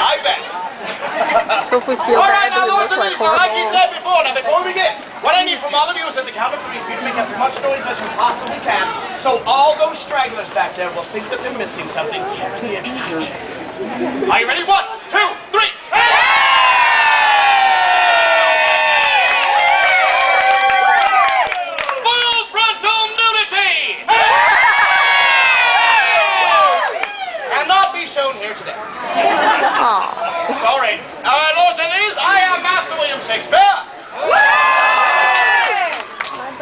I bet. So if we feel All bad, right, now, do we Lord, look like like he horrible? said before, now before we begin, what I need from all of you is at the count of 3 for you to make as much noise as you possibly can, so all those stragglers back there will think that they're missing something terribly exciting. Are you ready? 1, 2, 3. Full frontal nudity! Cannot be shown here today. It's all right. Lords and ladies, I am Master William Shakespeare.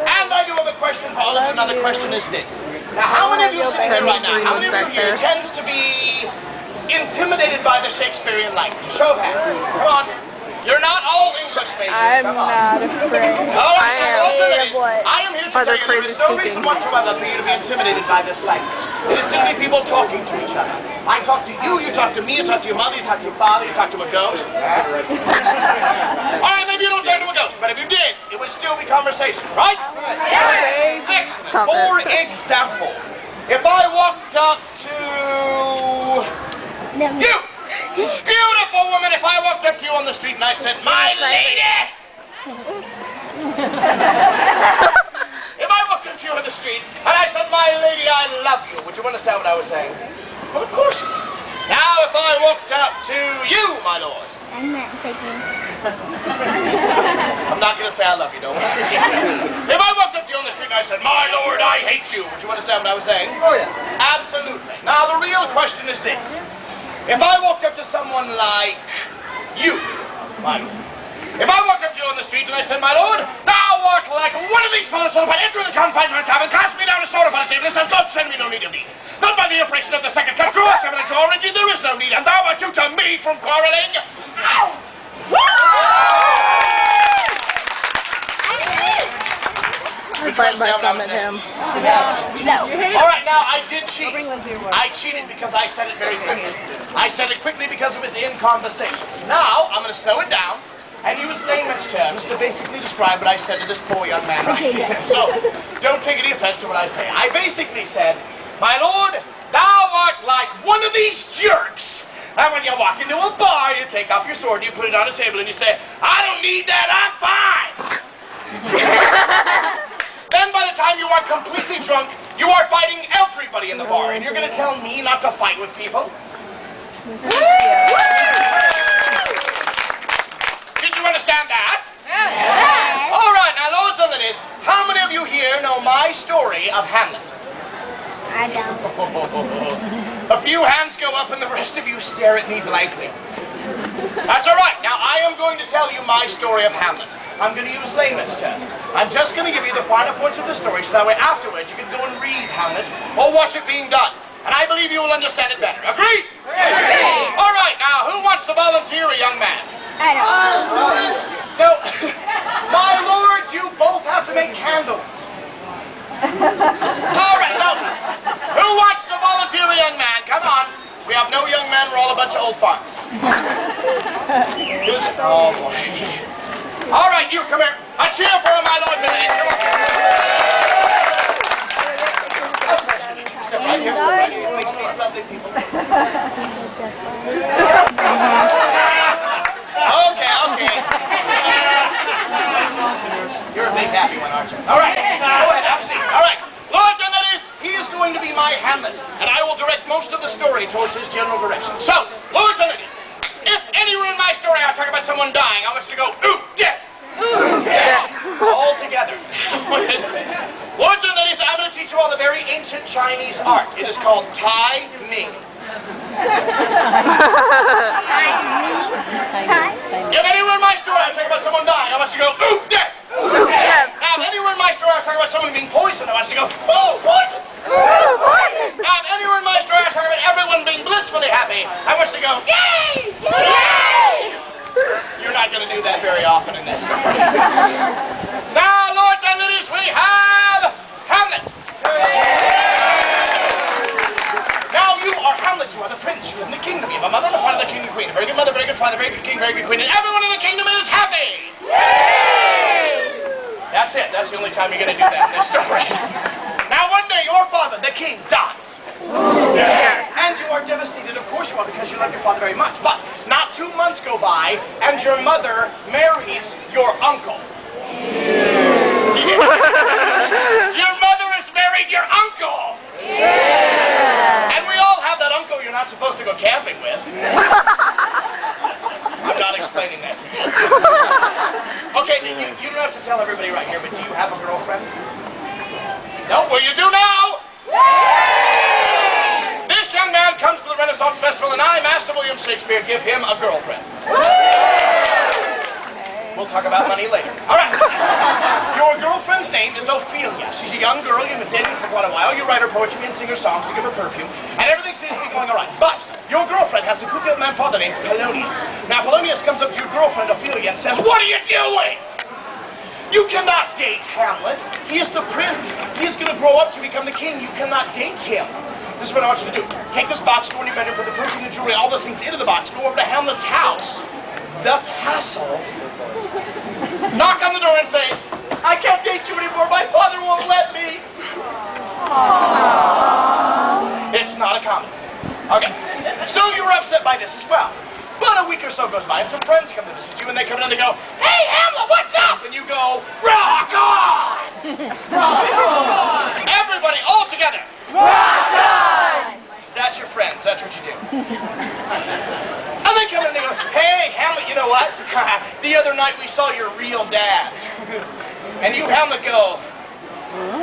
And I do have a question for all of you. Now the question is this. Now how many of you sitting here right now, how many of you here tend to be intimidated by the Shakespearean language? Show of hands. Come on. You're not all English majors. I'm not afraid. I am here to tell Other you there is no crazy reason whatsoever for you to be intimidated by this language. It is simply people talking to each other. I talk to you, you talk to me, you talk to your mother, you talk to your father, you talk to a ghost. Alright, maybe you don't talk to a ghost, but if you did, it would still be conversation, right? Yes. Excellent. For example, if I walked up to you, beautiful woman, if I walked up to you on the street and I said, my lady! If I walked up to you on the street and I said, my lady, I love you, would you understand what I was saying? Well, of course you would. Now, if I walked up to you, my lord. I'm not taking. I'm not going to say I love you, don't worry. If I walked up to you on the street and I said, my lord, I hate you, would you understand what I was saying? Oh, yes. Absolutely. Now, the real question is this. If I walked up to someone like you, my lord, if I walked up to you on the street and I said, my lord, thou art like one of these fellows who, by entering the confines of a tavern, cast me down a sword upon a table and says, God send me no need of thee. Not by the impression of the second cut, draw 7 and draw, indeed there is no need, and thou art you to me from quarrelling. Ow! I'd bite my thumb at him. No. All right, now I did cheat. I cheated because I said it very quickly. I said it quickly because it was in conversation. Now I'm going to slow it down and use layman's terms to basically describe what I said to this poor young man right here. So don't take any offense to what I say. I basically said, my lord, thou art like one of these jerks. And when you walk into a bar, you take off your sword, you put it on a table, and you say, I don't need that, I'm fine. Then by the time you are completely drunk, you are fighting everybody in the bar, and you're going to tell me not to fight with people? Did you understand that? Yes. All right, now, lords and ladies, how many of you here know my story of Hamlet? I don't. A few hands go up and the rest of you stare at me blankly. That's all right. Now, I am going to tell you my story of Hamlet. I'm going to use layman's terms. I'm just going to give you the finer points of the story so that way afterwards you can go and read Hamlet or watch it being done. And I believe you will understand it better. Agreed? Agreed. All right, now, who wants to volunteer a young man? I don't. No, my lords, you both have to make candles. All right, now, who wants to volunteer a young man? Come on. We have no young men, we're all a bunch of old farts. Oh, boy. All right, you, come here. A cheer for him, my lords and ladies. Come on. Step right here, step right here. Face these lovely people. Okay. You're a big happy one, aren't you? All right, go ahead, have a seat. All right, lords and ladies, he is going to be my Hamlet, and I will direct most of the story towards his general direction. So, lords and ladies, if anywhere in my story I talk about someone dying, I want you to go, ooh, death! Ooh, death! All together. Lords and ladies, I'm going to teach you all the very ancient Chinese art. It is called Tai Ming. If anywhere in my story I talk about someone dying, I want you to go, ooh, death! Ooh, death! Now, if anywhere in my story I talk about someone being poisoned, I want you to go, oh, poison! Ooh, poison! Now, if anywhere in my story I talk about everyone being blissfully happy, I want you to go, yay! Yay! You're not going to do that very often in this story. Now, lords and ladies, we have Hamlet. Now you are Hamlet, you are the prince, you live in the kingdom, you have a mother and a father, the king and queen, a very good mother, very good father, very good king, very good queen, and everyone in the kingdom is happy! Yay! That's it, that's the only time you're going to do that in this story. Now one day your father, the king, dies. Ooh, yeah. And you are devastated, of course you are, because you love your father very much. But not 2 months go by, and your mother marries your uncle. Your mother has married your uncle! And we all have that uncle you're not supposed to go camping with. I'm not explaining that to you. Okay, you don't have to tell everybody right here, but do you have a girlfriend? No? Well, you do now! This young man comes to the Renaissance Festival, and I, Master William Shakespeare, give him a girlfriend. We'll talk about money later. All right. Your girlfriend's name is Ophelia. She's a young girl. You've been dating for quite a while. You write her poetry and sing her songs. You give her perfume. And everything seems to be going all right. But your girlfriend has a good young man father named Polonius. Now, Polonius comes up to your girlfriend, Ophelia, and says, "What are you doing? You cannot date Hamlet. He is the prince. He is going to grow up to become the king. You cannot date him. This is what I want you to do. Take this box, go in your bedroom, put the perfume, the jewelry, all those things into the box. Go over to Hamlet's house, the castle. Knock on the door and say, 'I can't date you anymore. My father won't let me.'" Aww. It's not a comedy. Okay. So you were upset by this as well. But a week or so goes by, and some friends come to visit you, and they come in and they go, "Hey, Hamlet, what's up?" And you go, "Rock on! Rock on! Everybody, all together. Rock on!" That's your friends. That's what you do. And they come in and they go, "Hey, Hamlet, you know what? The other night we saw your real dad." And you, Hamlet, go,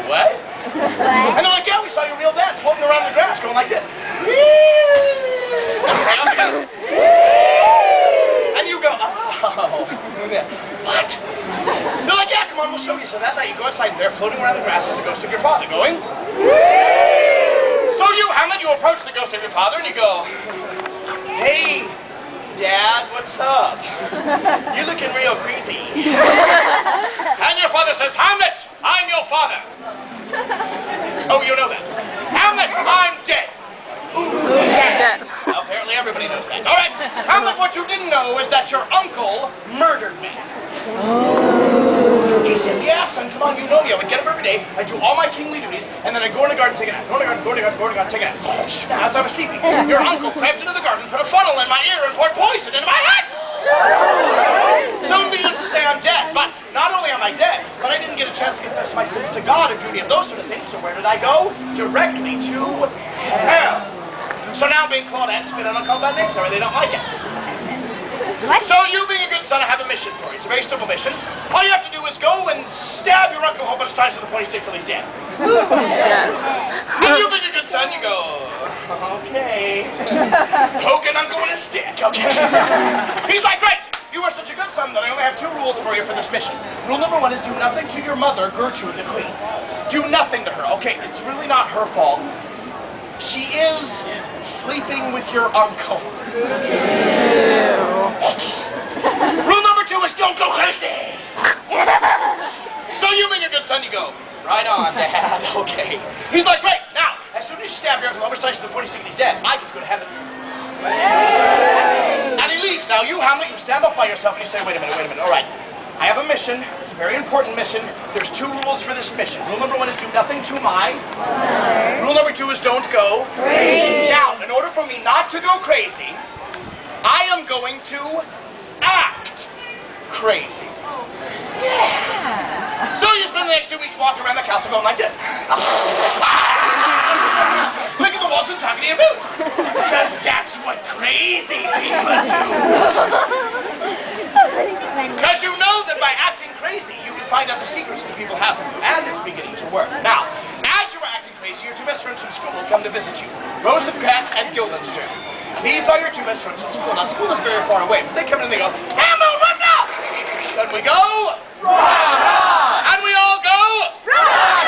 "What?" And they're like, "Yeah, we saw your real dad floating around the grass going like this." And you go, "Oh, what?" They're like, "Yeah, come on, we'll show you." So that night you go outside and there, floating around the grass, is the ghost of your father going. So you, Hamlet, you approach the ghost of your father and you go, "Hey, Dad, what's up? You're looking real creepy." And your father says, "Hamlet, I'm your father." Oh, you know that. "Hamlet, I'm dead." Dead. Well, apparently everybody knows that. All right, Hamlet, what you didn't know is that your uncle murdered me. He says, "Yeah, son, come on, you know me. I would get up every day, I do all my kingly duties, and then I go in the garden, take a nap. Go in the garden, go in the garden, go in the garden, take a nap." Now, as I was sleeping, your uncle crept into the garden, put a funnel in my ear, and poured poison into my head. So needless to say, I'm dead. But not only am I dead, but I didn't get a chance to confess my sins to God or duty of those sort of things. So where did I go? Directly to hell. So now being clawed at and spit on and called bad names, or they don't like it. What? So you being a good son, I have a mission for you. It's a very simple mission. All you have to do is go and stab your uncle a whole bunch of times to the point he stick till he's dead. And you being a good son, you go, "Okay." Poke an uncle with a stick, okay? He's like, "Great, you are such a good son that I only have 2 rules for you for this mission. Rule number 1 is do nothing to your mother, Gertrude the Queen. Do nothing to her. Okay, it's really not her fault. She is sleeping with your uncle. Rule number 2 is don't go crazy." So you being a good son, you go, "Right on, Dad, okay." He's like, "Great, now, as soon as you stab your uncle, how much time to the point he's he's dead, I get to go to heaven." And he leaves. Now you, Hamlet, you stand up by yourself and you say, wait a minute, all right. I have a mission. It's a very important mission. There's 2 rules for this mission. Rule number 1 is do nothing to my. Rule number 2 is don't go crazy. Now, in order for me not to go crazy, I am going to act crazy. Yeah. So you spend the next 2 weeks walking around the castle going like this. Look at the walls and talking to your boots. Because that's what crazy people do. Because you know that by acting crazy, you can find out the secrets that people have from you, and it's beginning to work. Now, as you are acting crazy, your 2 best friends from school will come to visit you, Rosencrantz and Guildenstern. These are your 2 best friends from school. Now, school is very far away, but they come in and they go, "Hamlet, what's up?" And we go, "Rock on!" And we all go, "Rock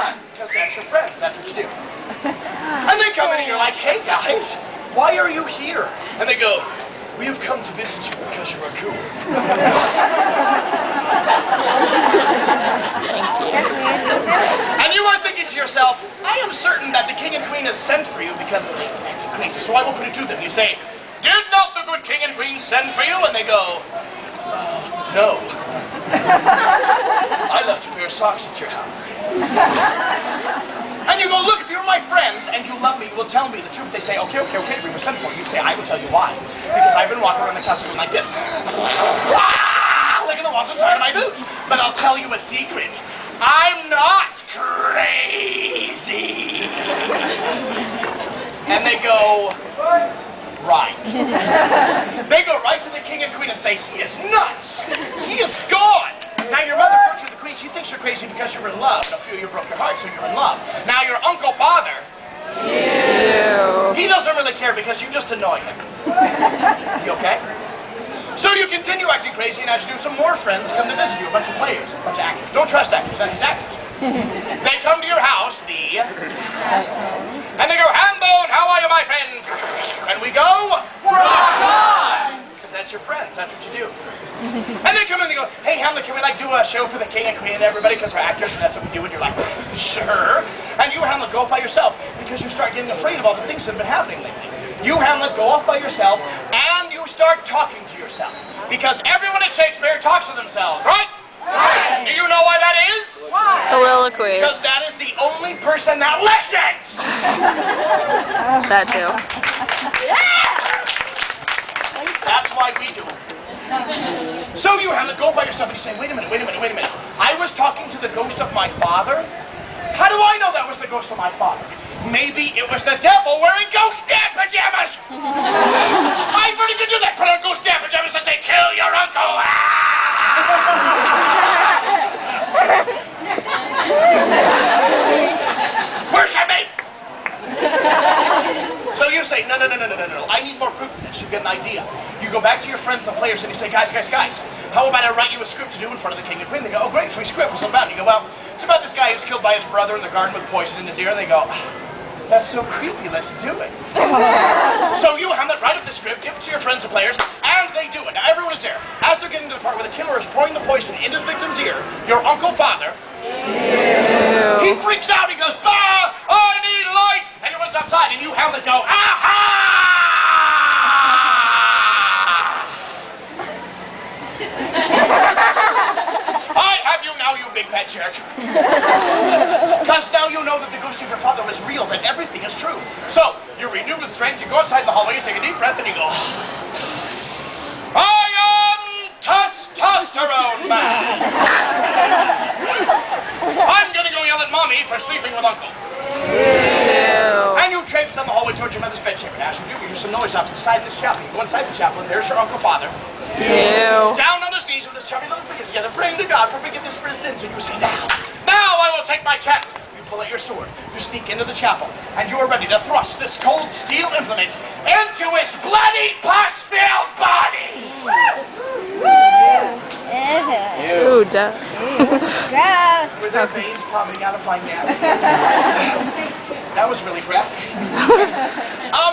on!" Because that's your friends. That's what you do. And they come in and you're like, "Hey, guys, why are you here?" And they go, "We have come to visit you because you're a cool." And you are thinking to yourself, "I am certain that the king and queen has sent for you because I'm acting crazy, so I will put it to them." You say, "Did not the good king and queen send for you?" And they go, "No. I left a pair of socks at your house." And you go, look, if you're my friends and you love me, you will tell me the truth. They say, okay, we were sent for you. You say, I will tell you why. Because I've been walking around the castle like this. Licking the walls and tying my boots. But I'll tell you a secret. I'm not crazy. And they go, right. They go right to the king and queen and say, he is nuts. He is gone. Now your mother, Gertrude the queen, she thinks you're crazy because you're in love. And a few of you broke your heart, so you're in love. Now your uncle father, he doesn't really care because you just annoy him. You okay? So you continue acting crazy, and as you do, some more friends come to visit you, a bunch of players, a bunch of actors. Don't trust actors, not these actors. They come to your house, and they go, Hambone, how are you, my friend? And we go, rock on! Because that's your friends, that's what you do. And they come in and they go, hey, Hamlet, can we do a show for the king and queen and everybody because we're actors and that's what we do? And you're like, sure. And you, Hamlet, go off by yourself because you start getting afraid of all the things that have been happening lately. You, Hamlet, go off by yourself and you start talking to yourself. Because everyone at Shakespeare talks to themselves, right? Right. Do you know why that is? Why? Soliloquy. Because that is the only person that listens! That too. That's why we do it. So you, Hamlet, go by yourself and you say, wait a minute. I was talking to the ghost of my father? How do I know that was the ghost of my father? Maybe it was the devil wearing ghost dad pajamas! I've already to do that! Put on ghost dad pajamas and say, kill your uncle! Worship me! So you say, no, I need more proof of this. You get an idea. You go back to your friends, the players, and you say, guys, how about I write you a script to do in front of the king and queen? They go, oh great, free script, what's it about? And you go, well, it's about this guy who's killed by his brother in the garden with poison in his ear. And they go, that's so creepy, let's do it. So you, Hamlet, write up the script, give it to your friends, the players, and they do it. Now everyone is there. As they're getting to the part where the killer is pouring the poison into the victim's ear, your uncle father, he freaks out, he goes, bah, I need light, and he runs outside, and you, Hamlet, go, aha! I have you now, you big pet jerk. Because now you know that the ghost of your father was real, that everything is true. So, you renew with strength, you go outside the hallway, you take a deep breath, and you go, I am testosterone man! I'm gonna go yell at mommy for sleeping with uncle. Ew. And you traipse down the hallway towards your mother's bedchamber. As you do, you hear some noise outside this chapel. You go inside the chapel, and there's your uncle father. Ew. Down on his knees with his chubby little fingers together, praying to God for forgiveness for his sins. And you say, now I will take my chance. You pull out your sword, you sneak into the chapel, and you are ready to thrust this cold steel implement into his bloody pus-filled body. Ew, duh. Gross. With their veins popping out of my neck. That was really graphic.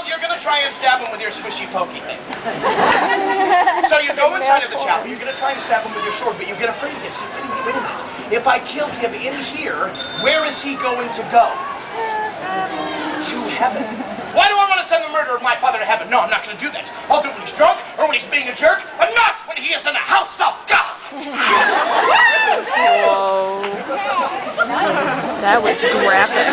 You're gonna try and stab him with your swishy pokey thing. So you go inside of the chapel, you're gonna try and stab him with your sword, but you get afraid again. Say, wait a minute. If I kill him in here, where is he going to go? To heaven. Why do I want to send the murderer of my father to heaven? No, I'm not gonna do that. I'll do it when he's drunk, or when he's being a jerk, but not when he is in the house of God. Whoa. That was graphic.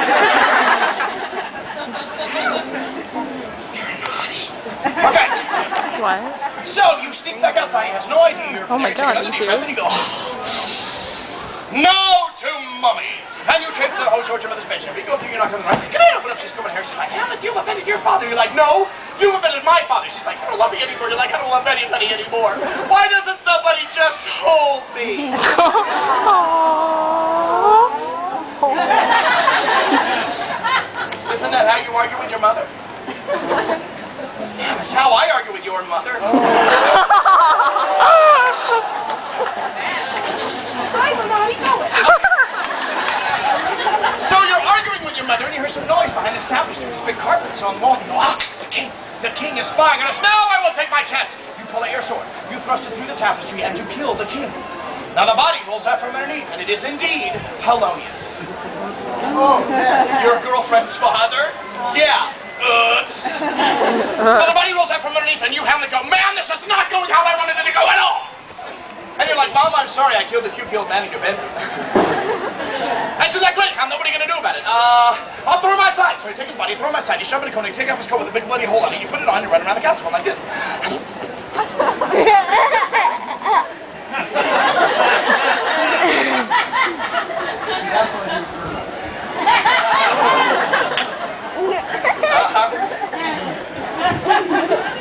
Okay. What? So you sneak back outside. He has no idea you're Oh my God, another you deep breath, and you go, no to mummy. And you traipse to the whole torture mother's bedroom. You go through, you're not going to run. Come here, open up. She's coming here. She's like, Hamlet, you've offended your father. You're like, no, you've offended my father. She's like, I don't love me anymore. You're like, I don't love anybody anymore. Why doesn't somebody just hold me? Isn't that how you argue with your mother? Yeah, that's how I argue with your mother. So you're arguing with your mother and you hear some noise behind this tapestry. There's big carpets on the wall. You go, the king is spying on us. Now I will take my chance. You pull out your sword. You thrust it through the tapestry and you kill the king. Now the body rolls out from underneath, and it is indeed Polonius. Oh, your girlfriend's father? Yeah. Oops. So the body rolls out from underneath, and you, Hamlet, go, man, this is not going how I wanted it to go at all. And you're like, Mom, I'm sorry, I killed the cute old man in your bedroom. And she's like, great, Hamlet, what are you going to do about it? I'll throw him outside. So you take his body, throw him outside, you shove it in a cone, you take off his coat with a big bloody hole on it, you put it on, you run around the castle like this.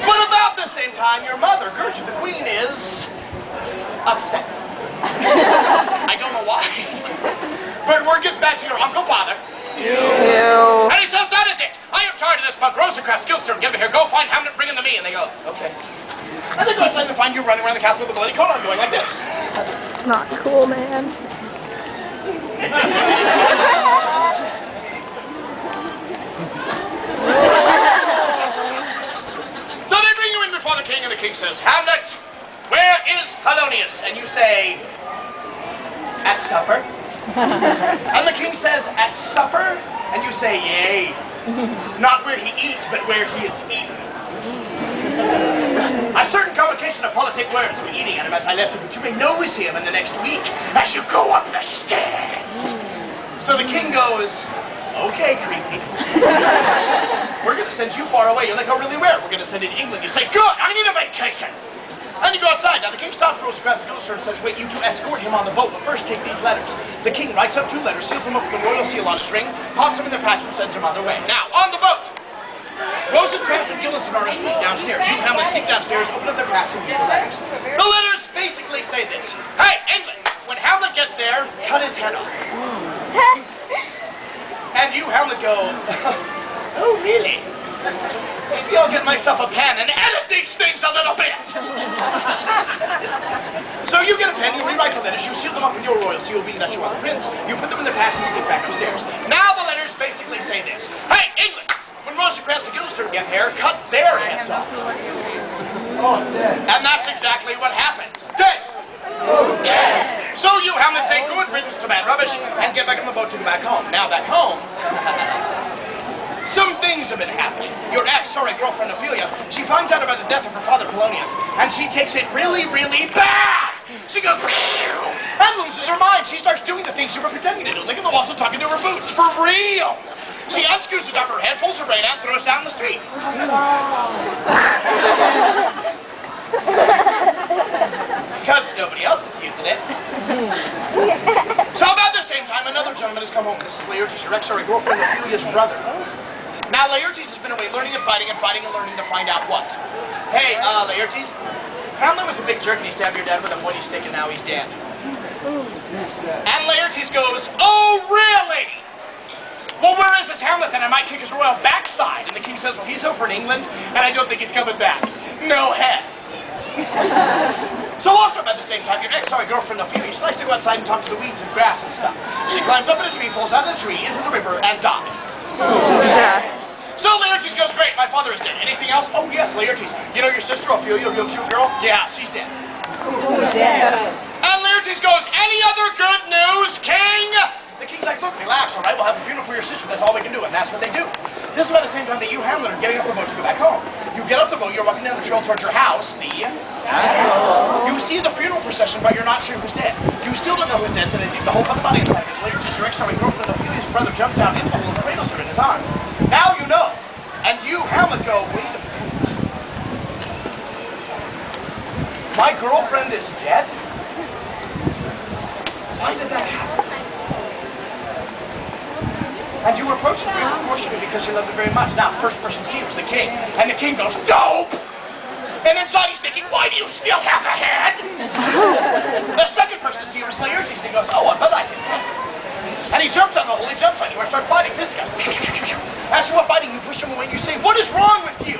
But about the same time, your mother, Gertrude the Queen, is upset. I don't know why. But word gets back to your uncle father. Ew. And he says, that is it. I am tired of this punk Rosencrantz Guildstorm. Get me here. Go find Hamlet, bring him to me. And they go, okay. And they go outside to find you running around the castle with a bloody coat on, going like this. Not cool, man. So they bring you in before the king, and the king says, Hamlet, where is Polonius? And you say, at supper. And the king says, at supper? And you say, yea. Not where he eats, but where he is eaten. A certain convocation of politic words were eating at him as I left him, but you may notice him in the next week as you go up the stairs. So the king goes, okay, creepy. We're going to send you far away. You're like, oh, really, where? We're going to send you to England. You say, good, I need a vacation. And you go outside. Now, the king stops Rosencrantz Guildstorm and says, wait, you two escort him on the boat, but first take these letters. The king writes up 2 letters, seals them up with the royal seal on a string, pops them in their packs, and sends them on their way. Now, on the boat, Rosencrantz and Guildenstern are asleep downstairs. You and Hamlet sneak downstairs, open up their packs, and read the letters. The letters basically say this. Hey, England, when Hamlet gets there, cut his head off. And you, Hamlet, go, oh, really? Maybe I'll get myself a pen and edit these things a little bit. So you get a pen, you rewrite the letters, you seal them up with your royal seal, being that you are the prince, you put them in their packs and sneak back upstairs. Now the letters basically say this. Hey, England, when Rosencrantz and Guildenstern get there, cut their heads off. Oh, dead. And that's exactly what happened. Dead. Oh, dead. So you, Hamlet, say good riddance to bad rubbish and get back on the boat to go back home. Now back home, some things have been happening. Your girlfriend Ophelia, she finds out about the death of her father Polonius, and she takes it really, really bad. She goes and loses her mind. She starts doing the things she was pretending to do, licking the walls and talking to her boots, for real. She unscrews the top of her head, pulls her brain out, and throws down the street. Because nobody else is using it. So about the same time, another gentleman has come home. This is Laertes, your girlfriend Ophelia's brother. Now, Laertes has been away learning and fighting and learning to find out what. Hey, Laertes, Hamlet was a big jerk and he stabbed your dad with a pointy stick and now he's dead. And Laertes goes, oh, really? Well, where is this Hamlet then? I might kick his royal backside. And the king says, well, he's over in England and I don't think he's coming back. No head. So also about the same time, your girlfriend Ophelia, she likes to go outside and talk to the weeds and grass and stuff. She climbs up in a tree, falls out of the tree, into the river, and dies. Yeah. So Laertes goes, great, my father is dead. Anything else? Oh yes, Laertes. You know your sister Ophelia, real cute girl? Yeah, she's dead. Yes. And Laertes goes, any other good news, king? The king's like, look, relax, all right? We'll have a funeral for your sister. That's all we can do, and that's what they do. This is about the same time that you, Hamlet, are getting off the boat to go back home. You get off the boat, you're walking down the trail towards your house, the castle. You see the funeral procession, but you're not sure who's dead. You still don't know who's dead, so they dig the whole fucking body inside of it. Laertes, your girlfriend Ophelia's brother, jumps down into the hole and cradles her in his arms. Now you know. And you, Hamlet, go, wait a minute. My girlfriend is dead? Why did that happen? And you approach the real proportion because you love it very much. Now, first person see was the king. And the king goes, dope! And inside he's thinking, why do you still have a head? The second person to see was Laertes, and he goes, oh, I bet I can help. And he jumps on the hole, he jumps on you, and start fighting. This guy. As you are fighting, you push him away, and you say, what is wrong with you?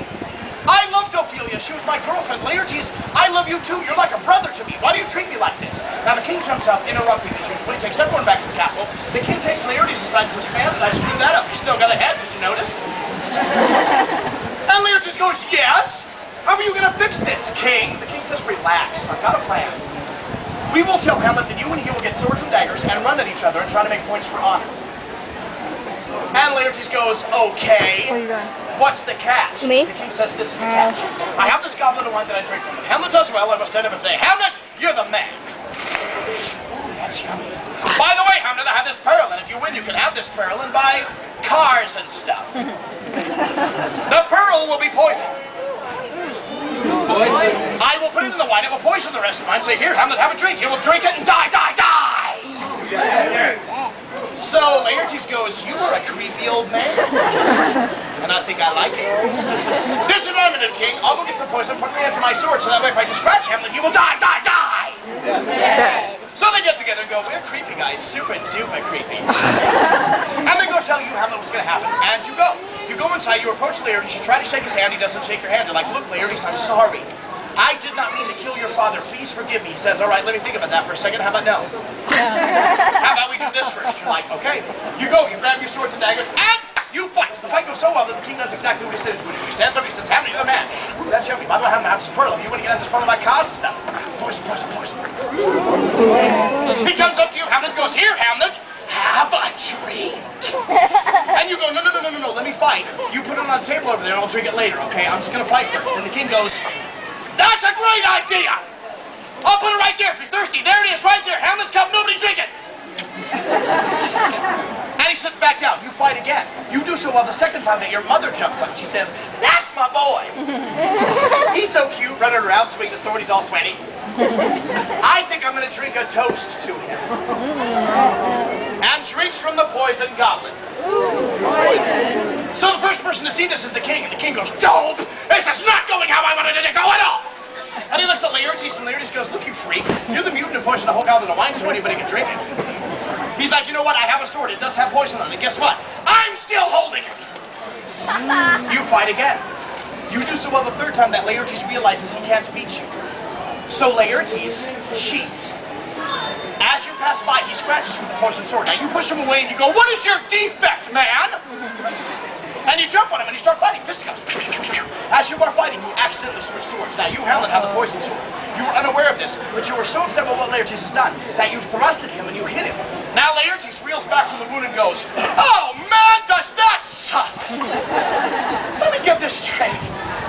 I loved Ophelia, she was my girlfriend. Laertes, I love you too, you're like a brother to me. Why do you treat me like this? Now the king jumps up, interrupting as usual. He takes everyone back to the castle. The king takes Laertes aside and says, man, did I screw that up? He's still got a head, did you notice? And Laertes goes, yes? How are you going to fix this, king? The king says, relax, I've got a plan. We will tell Hamlet that you and he will get swords and daggers and run at each other and try to make points for honor. And Laertes goes, okay. Where are you going? What's the catch? Me? The king says, this is the catch. I have this goblet of wine that I drink from. When Hamlet does well, I must stand up and say, Hamlet, you're the man. Ooh, that's yummy. By the way, Hamlet, I have this pearl, and if barrel and buy cars and stuff. The pearl will be poisoned. I will put it in the wine, it will poison the rest of mine. Say, here, Hamlet, have a drink. You will drink it and die, die, die! So Laertes goes, you are a creepy old man. And I think I like it. This is what I'm going to do, King. I'll go get some poison, put it into my sword, so that way if I can scratch Hamlet, he will die, die, die! So they get together and go, we're creepy guys, super duper creepy. And they go tell you, Hamlet, what's going to happen. And you go. You go inside, you approach Laertes, you try to shake his hand, he doesn't shake your hand. You're like, look, Laertes, I'm sorry. I did not mean to kill your father. Please forgive me. He says, all right, let me think about that for a second. How about no? How about we do this first? You're like, okay. You go, you grab your swords and daggers, and you fight. The fight goes so well that the king does exactly what he said he would do. He stands up, he says, Hamlet, you're the man. That's Hamlet. By the way, Hamlet, have some pearl. You want to get out of this part of my cars and stuff. Poison, poison, poison. He comes up to you, Hamlet goes, here, Hamlet, have a drink. And you go, no, no, no, no, no, no, let me fight. You put it on the table over there and I'll drink it later, okay? I'm just going to fight first. And the king goes, that's a great idea! I'll put it right there if you're thirsty. There it is, right there. Hamlet's cup, nobody drink it! And he sits back down. You fight again. You do so well the second time that your mother jumps up. She says, that's my boy! He's so cute, running around swinging the sword, he's all sweaty. I think I'm going to drink a toast to him. And drinks from the poison goblet. So the first person to see this is the king, and the king goes, dope! This is not going how I wanted it to go at all! And he looks at Laertes, and Laertes goes, look, you freak. You're the mutant who poisoned the whole goblet of wine so anybody can drink it. He's like, you know what? I have a sword. It does have poison on it. Guess what? I'm still holding it. You fight again. You do so well the third time that Laertes realizes he can't beat you. So Laertes cheats. As you pass by, he scratches you with the poison sword. Now you push him away and you go, what is your defect, man? And you jump on him and you start fighting. Fisticuffs. As you are fighting, you accidentally switch swords. Now you, Hamlet, have the poison sword. You were unaware of this, but you were so upset with what Laertes has done that you thrusted him and you hit him. Now Laertes reels back from the wound and goes, oh man, does that suck? Let me get this straight.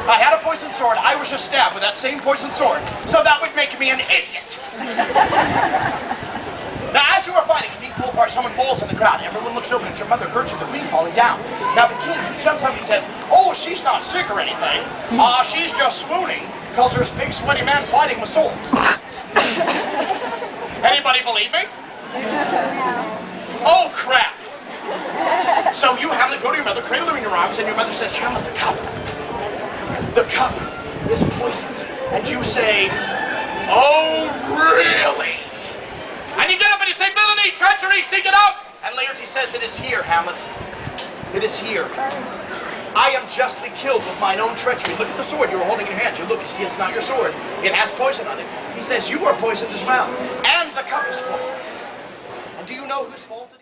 I had a poison sword. I was just stabbed with that same poison sword. So that would make me an idiot. Now, as you are fighting, a neat pull apart, someone falls in the crowd. Everyone looks over at your mother, Gertrude, the queen, falling down. Now, the king jumps up and he says, oh, she's not sick or anything. She's just swooning because there's a big, sweaty man fighting with swords. Anybody believe me? Oh, crap. So you, Hamlet, go to your mother, cradle her in your arms, and your mother says, Hamlet, the cup is poisoned. And you say, oh, really? And you get up and you say, villainy, treachery, seek it out! And Laertes says, it is here, Hamlet. It is here. I am justly killed with mine own treachery. Look at the sword you were holding in your hand. You look, you see it's not your sword. It has poison on it. He says, you are poisoned as well. And the cup is poisoned. And do you know whose fault it is?